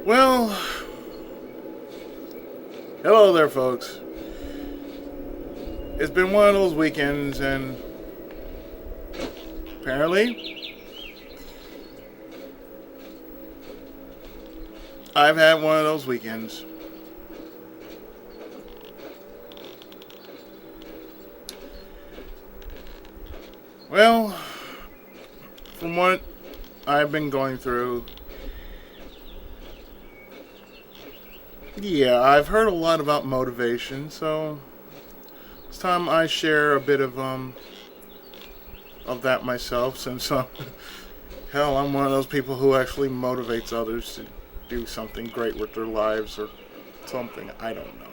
Well, hello there, folks. It's been one of those weekends, and apparently, I've had one of those weekends. Well, from what I've been going through, yeah, I've heard a lot about motivation, so it's time I share a bit of that myself. Since hell, I'm one of those people who actually motivates others to do something great with their lives or something. I don't know.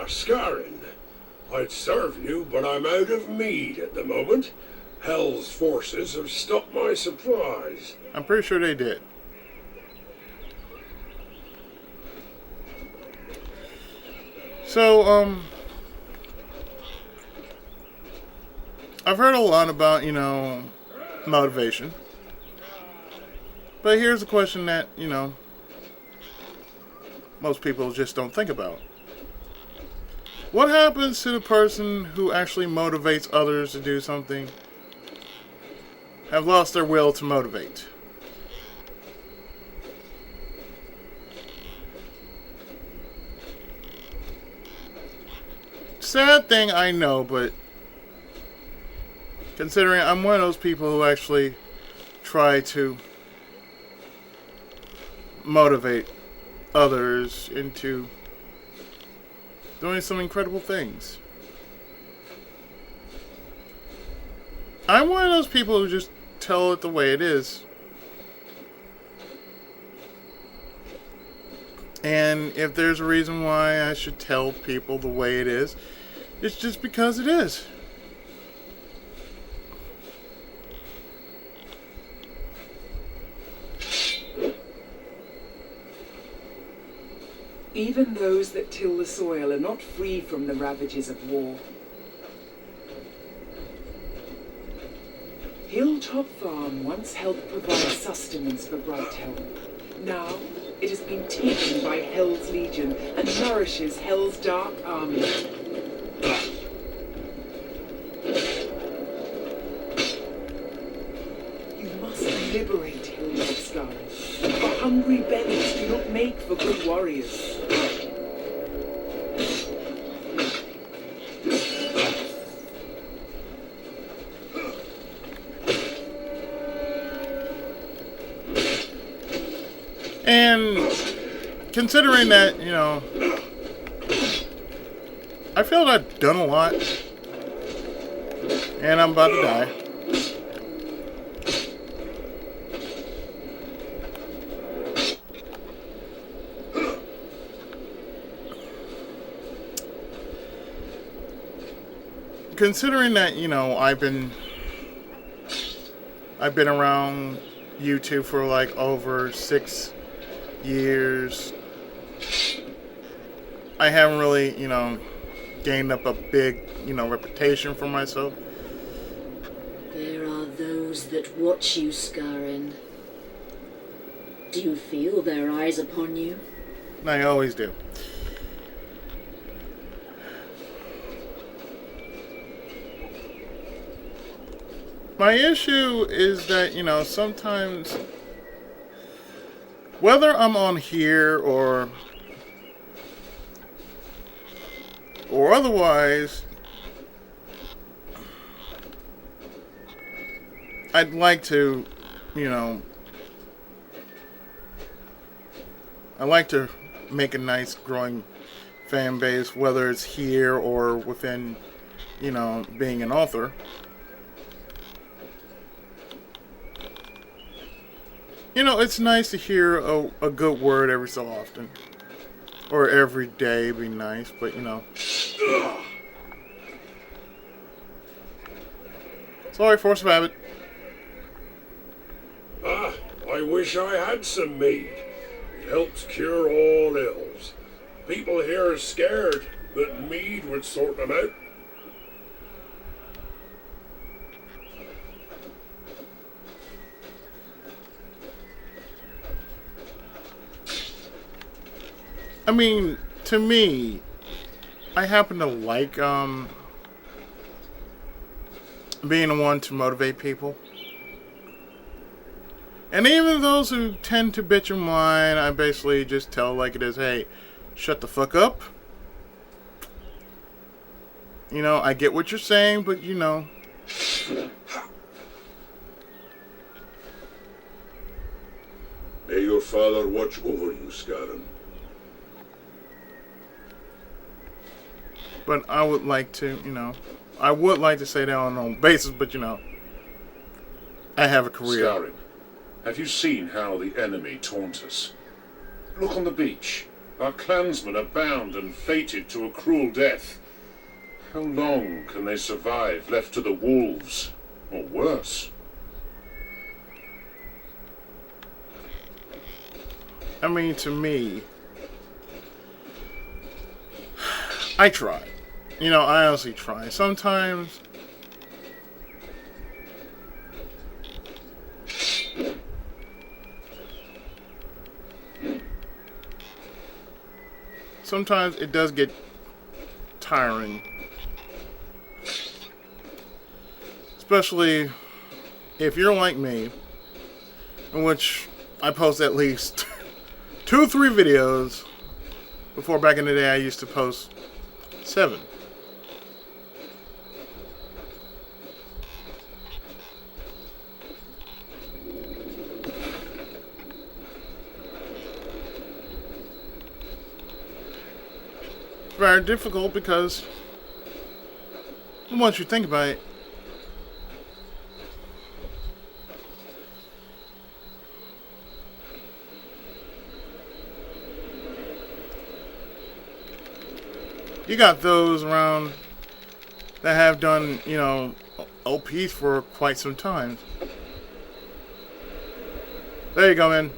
Scarin. I'd serve you, but I'm out of mead at the moment. Hell's forces have stopped my supplies. I'm pretty sure they did. So, I've heard a lot about, motivation. But here's a question that, most people just don't think about. What happens to the person who actually motivates others to do something, have lost their will to motivate? Sad thing, I know, but considering I'm one of those people who actually try to motivate others into doing some incredible things. I'm one of those people who just tell it the way it is. And if there's a reason why I should tell people the way it is, it's just because it is. Even those that till the soil are not free from the ravages of war. Hilltop Farm once helped provide sustenance for Brighthelm. Now, it has been taken by Hell's Legion and nourishes Hell's dark army. You must liberate Hilltop, Scarin. For hungry bellies do not make for good warriors. And considering that, I feel that I've done a lot, and I'm about to die. Considering that, I've been around YouTube for like over 6 years. I haven't really, gained up a big, reputation for myself. There are those that watch you, Scarin. Do you feel their eyes upon you? I always do. My issue is that, sometimes, whether I'm on here or otherwise, I'd like to, I like to make a nice growing fan base, whether it's here or within, being an author. It's nice to hear a good word every so often. Or every day be nice, but Sorry, force of habit. I wish I had some mead. It helps cure all ills. People here are scared that mead would sort them out. I mean, to me, I happen to like being the one to motivate people. And even those who tend to bitch and whine, I basically just tell like it is, hey, shut the fuck up. You know, I get what you're saying, but you know. May your father watch over you, Scarron. But I would like to, you know, I would like to say that on a own basis, but you know, I have a career. Scarron, have you seen how the enemy taunt us? Look on the beach. Our clansmen are bound and fated to a cruel death. How long can they survive, left to the wolves, or worse? I mean, to me, I try. You know, I honestly try. Sometimes it does get tiring. Especially if you're like me, in which I post at least 2 or 3 videos. Before, back in the day, I used to post 7. It's very difficult because once you think about it, you got those around that have done, you know, OPs for quite some time. There you go, man.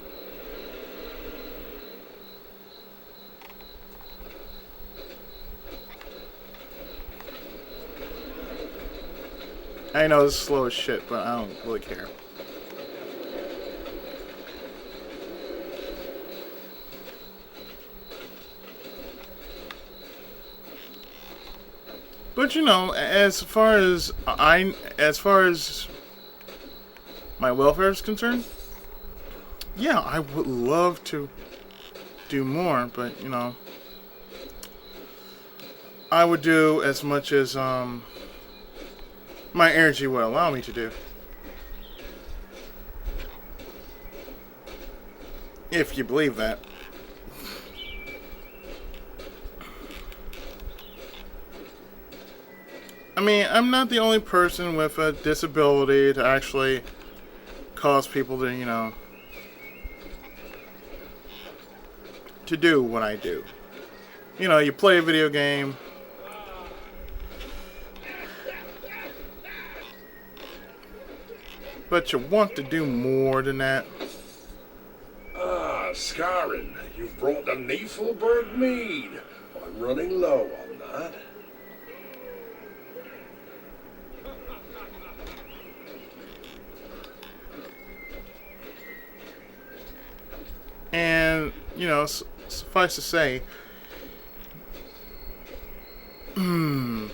I know this is slow as shit, but I don't really care. But you know, as far as my welfare is concerned, yeah, I would love to do more, but you know, I would do as much as my energy will allow me to do. If you believe that. I mean, I'm not the only person with a disability to actually cause people to, you know, to do what I do. You know, you play a video game, but you want to do more than that. Ah, Scarron, you've brought the Niflberg mead. I'm running low on that. And, you know, suffice to say, you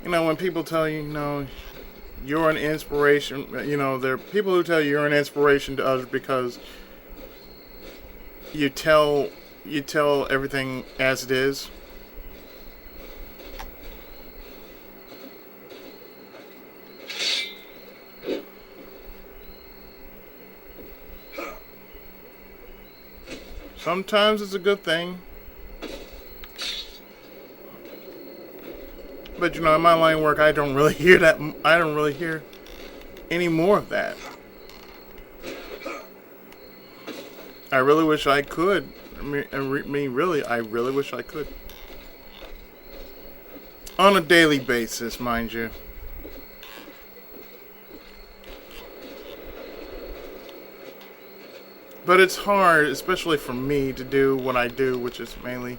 know, when people tell you, you know, you're an inspiration, you know, there are people who tell you you're an inspiration to others because you tell everything as it is. Sometimes it's a good thing. But you know, in my line of work, I don't really hear that. I don't really hear any more of that. I really wish I could. I really wish I could. On a daily basis, mind you. But it's hard, especially for me, to do what I do, which is mainly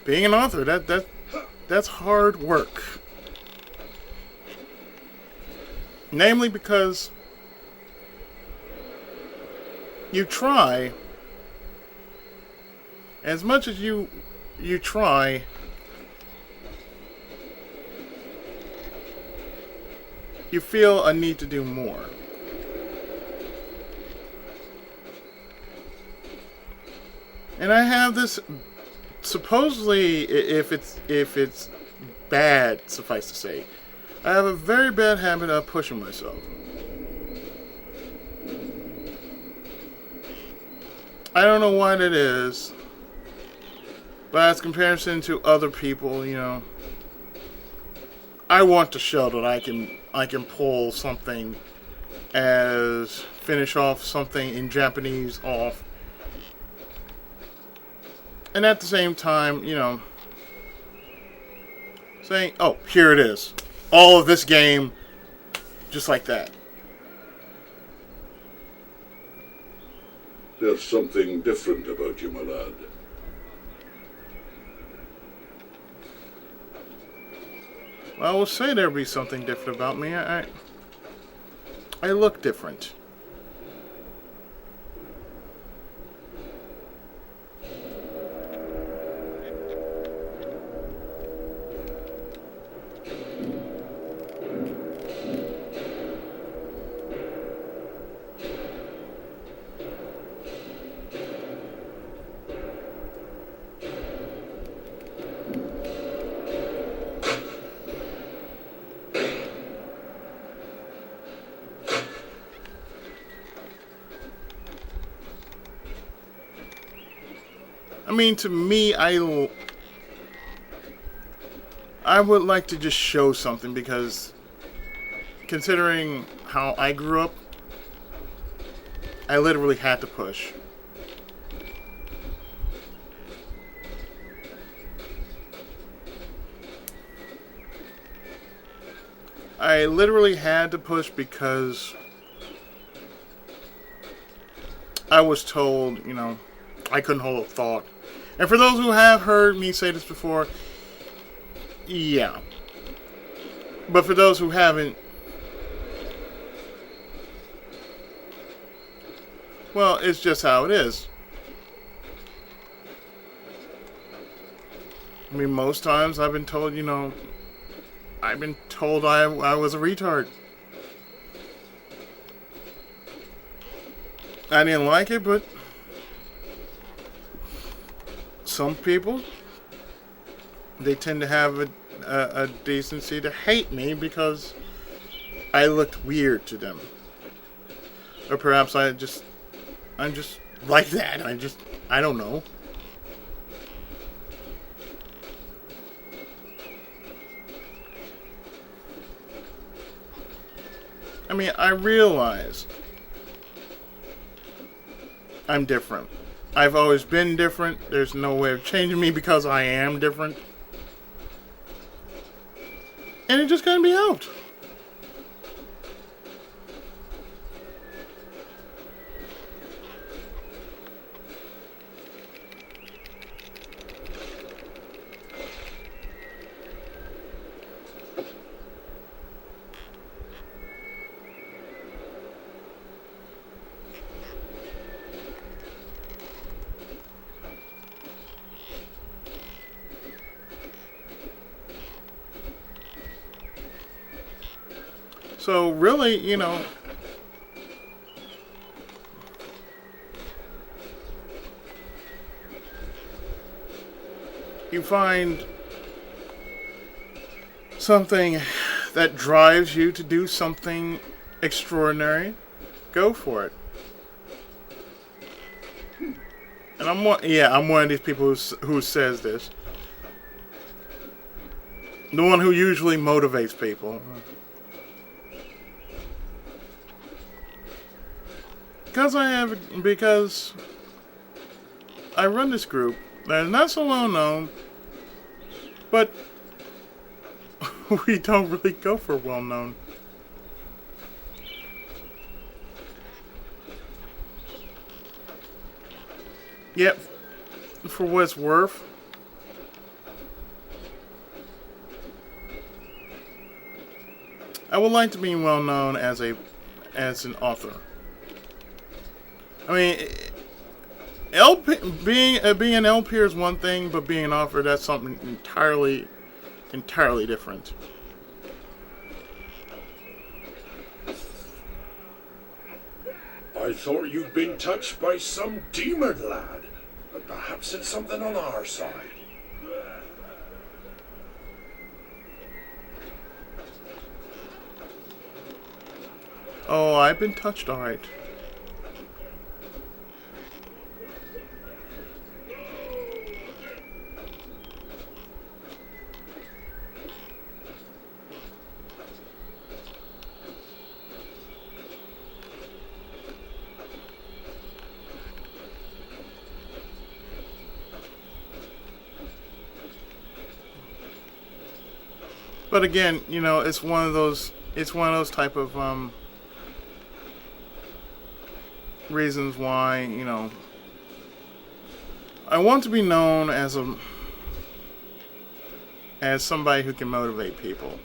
being an author. That's hard work. Namely because you try. As much as you try, you feel a need to do more. And I have this, supposedly, if it's bad, suffice to say, I have a very bad habit of pushing myself. I don't know what it is, but as comparison to other people, you know, I want to show that I can pull something, as finish off something in Japanese off. And at the same time, you know, saying, oh, here it is. All of this game, just like that. There's something different about you, my lad. Well, I will say there'll be something different about me. I look different. I mean, to me, I would like to just show something, because considering how I grew up, I literally had to push. I literally had to push because I was told, you know, I couldn't hold a thought. And for those who have heard me say this before, yeah. But for those who haven't, well, it's just how it is. I mean, most times I've been told, you know, I've been told I was a retard. I didn't like it, but some people, they tend to have a decency to hate me because I looked weird to them. Or perhaps I'm just like that. I don't know. I mean, I realize I'm different. I've always been different. There's no way of changing me because I am different. And it just gotta be out. So really, you know, you find something that drives you to do something extraordinary, go for it. And I'm one of these people who says this. The one who usually motivates people. Because I run this group that is not so well known, but we don't really go for well known. Yep, for what it's worth, I would like to be well known as an author. I mean, LP, being an LP is one thing, but being an offer, that's something entirely different. I thought you'd been touched by some demon, lad. But perhaps it's something on our side. Oh, I've been touched, alright. But again, you know, it's one of those type of reasons why, you know, I want to be known as somebody who can motivate people.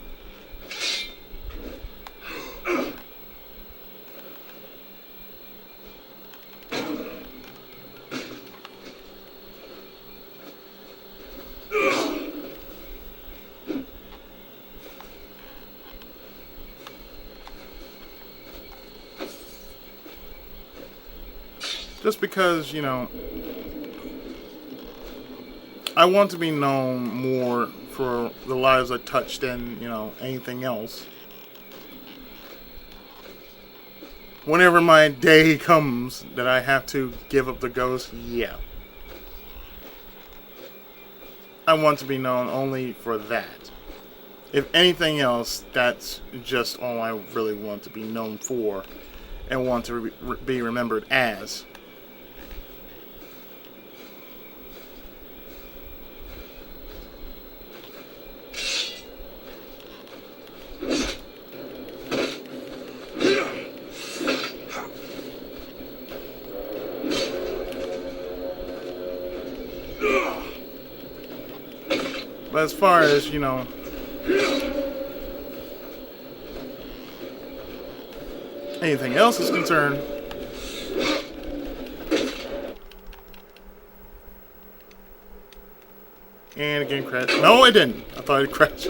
Just because, you know, I want to be known more for the lives I touched than, you know, anything else. Whenever my day comes that I have to give up the ghost, yeah. I want to be known only for that. If anything else, that's just all I really want to be known for and want to be remembered as. But as far as, you know, anything else is concerned, and again crash. No, I didn't. I thought it crashed.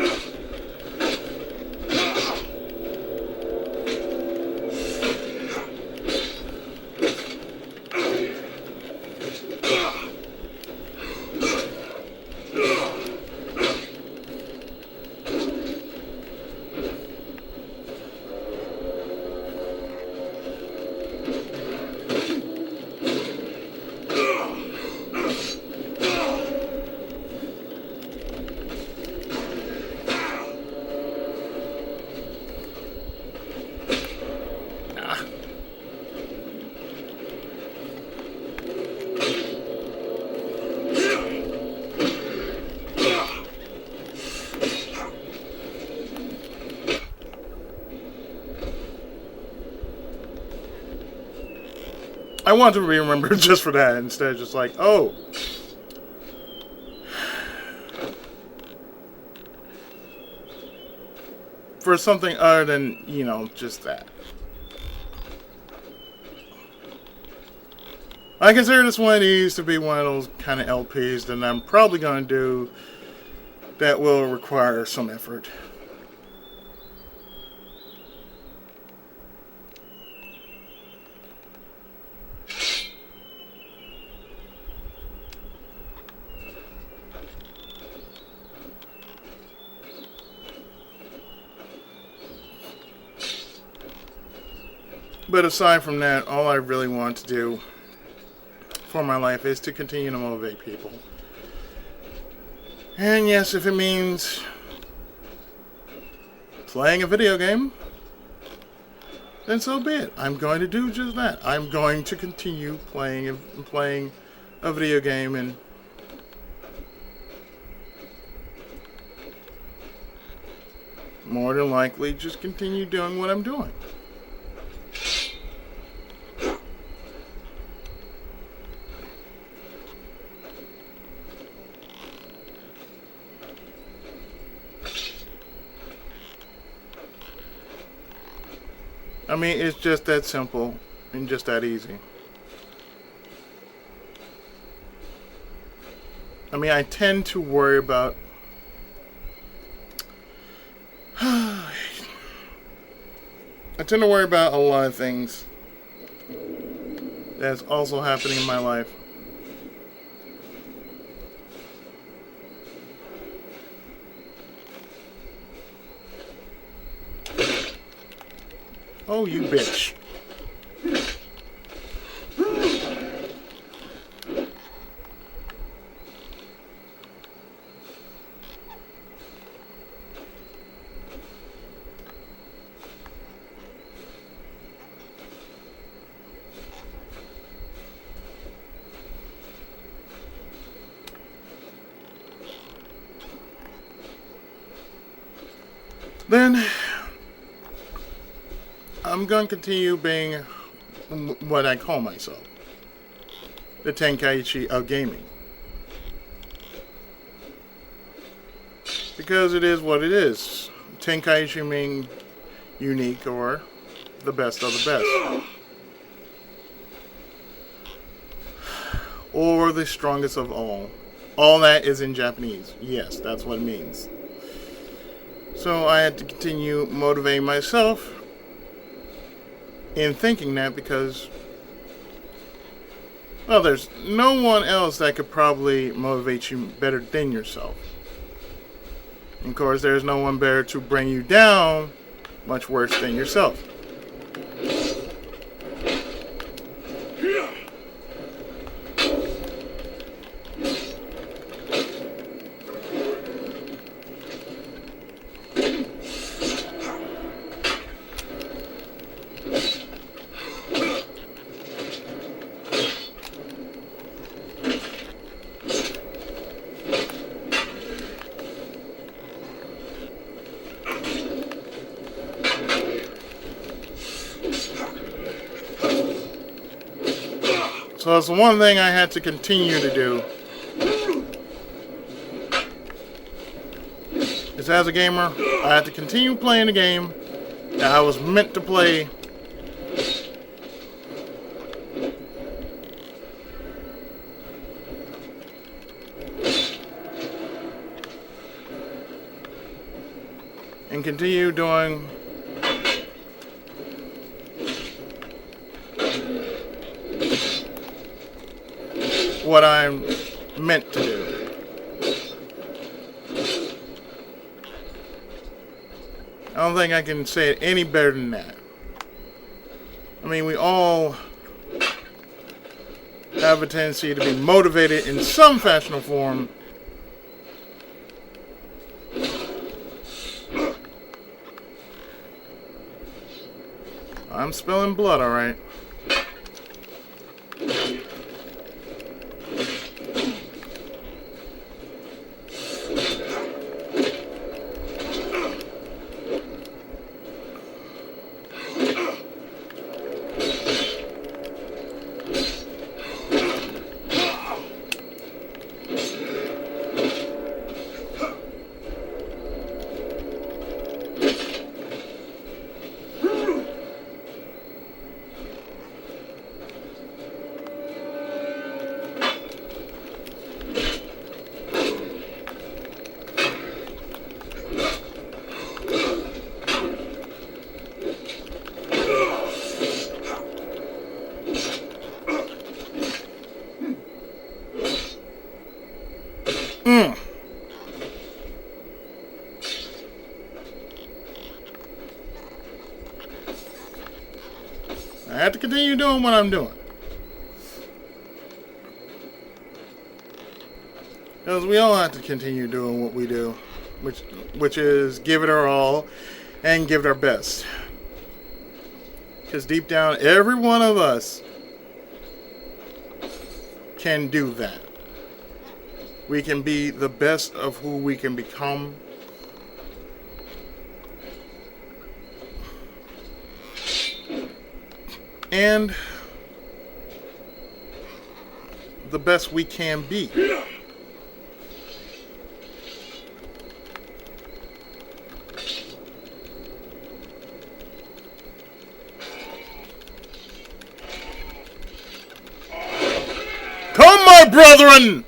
I want to be remembered just for that instead of just like, oh. For something other than, you know, just that. I consider this one of these to be one of those kind of LPs that I'm probably going to do that will require some effort. But aside from that, all I really want to do for my life is to continue to motivate people. And yes, if it means playing a video game, then so be it. I'm going to do just that. I'm going to continue playing a video game and more than likely just continue doing what I'm doing. I mean, it's just that simple and just that easy. I mean, I tend to worry about I tend to worry about a lot of things that's also happening in my life. Oh, you bitch. Then I'm going to continue being what I call myself, the Tenkaichi of gaming. Because it is what it is. Tenkaichi meaning unique or the best of the best. Or the strongest of all. All that is in Japanese. Yes, that's what it means. So I had to continue motivating myself in thinking that because, well, there's no one else that could probably motivate you better than yourself. And of course, there's no one better to bring you down much worse than yourself. So that's the one thing I had to continue to do. Is as a gamer, I had to continue playing the game that I was meant to play. And continue doing what I'm meant to do. I don't think I can say it any better than that. I mean, we all have a tendency to be motivated in some fashion or form. I'm spilling blood, alright. I have to continue doing what I'm doing. Because we all have to continue doing what we do, which is give it our all and give it our best. Because deep down, every one of us can do that. We can be the best of who we can become. And the best we can be. Come, my brethren!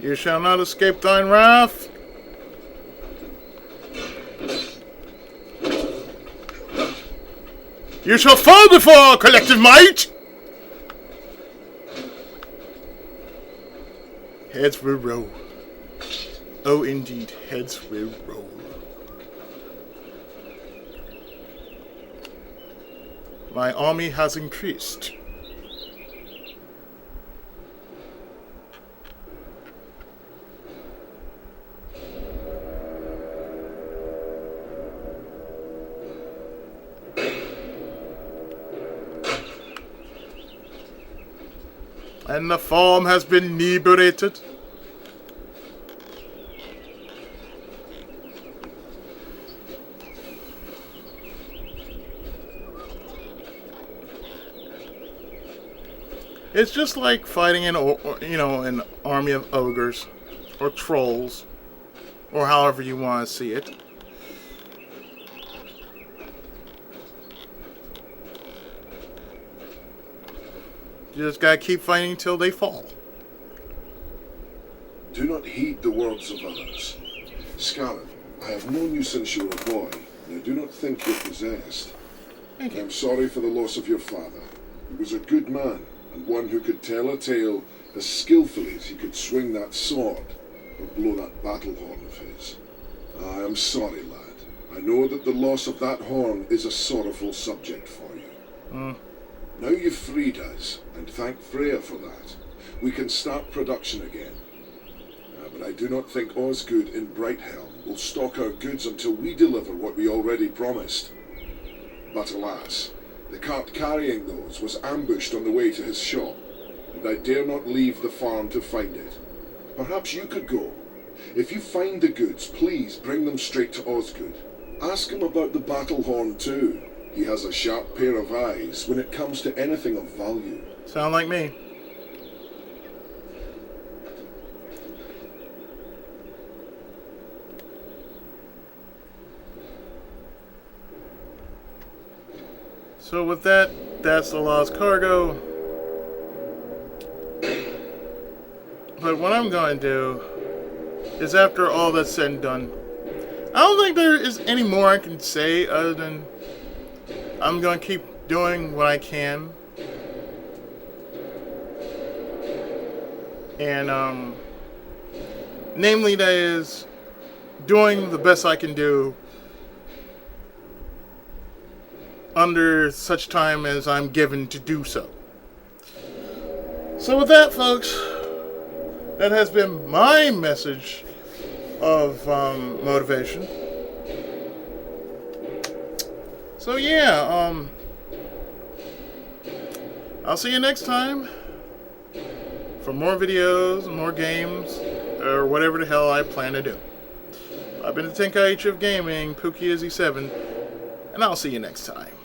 You shall not escape thine wrath. You shall fall before our collective might. Heads will roll. Oh, indeed, heads will roll. My army has increased. And the farm has been liberated. It's just like fighting an army of ogres or trolls, or however you want to see it. You just gotta keep fighting till they fall. Do not heed the words of others. Scarlet, I have known you since you were a boy, and I do not think you're possessed. Thank I you. am sorry for the loss of your father. He was a good man, and one who could tell a tale as skillfully as he could swing that sword or blow that battle horn of his. I am sorry, lad. I know that the loss of that horn is a sorrowful subject for you. Now you've freed us, and thank Freya for that. We can start production again. But I do not think Osgood in Brighthelm will stock our goods until we deliver what we already promised. But alas, the cart carrying those was ambushed on the way to his shop, and I dare not leave the farm to find it. Perhaps you could go. If you find the goods, please bring them straight to Osgood. Ask him about the battle horn too. He has a sharp pair of eyes when it comes to anything of value. Sound like me. So with that, that's the lost cargo. But what I'm going to do is, after all that's said and done, I don't think there is any more I can say other than I'm going to keep doing what I can. And, namely, that is doing the best I can do under such time as I'm given to do so. So with that, folks, that has been my message of motivation. So yeah, I'll see you next time for more videos, more games, or whatever the hell I plan to do. I've been the Tenkaichi of Gaming, Pookie Izzy 7, and I'll see you next time.